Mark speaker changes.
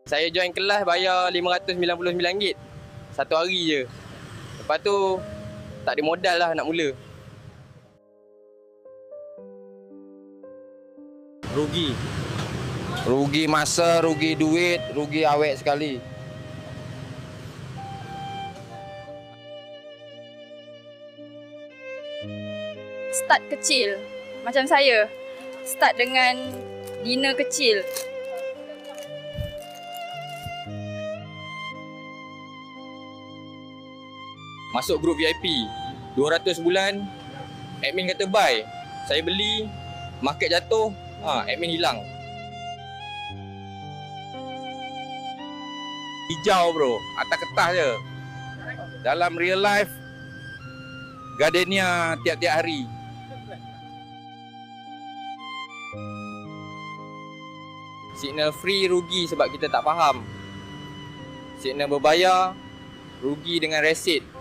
Speaker 1: Saya join kelas bayar RM599 satu hari je. Lepas tu tak ada modal lah nak mula.
Speaker 2: Rugi.
Speaker 3: Rugi masa, rugi duit, rugi awet sekali.
Speaker 4: Start kecil. Macam saya, start dengan dinner kecil.
Speaker 1: Masuk grup VIP 200 bulan, admin kata buy. Saya beli, market jatuh, admin hilang.
Speaker 3: Hijau bro, atas kertas je. Dalam real life, gardenia tiap-tiap hari.
Speaker 1: Signal free rugi sebab kita tak faham. Signal berbayar, rugi dengan resit.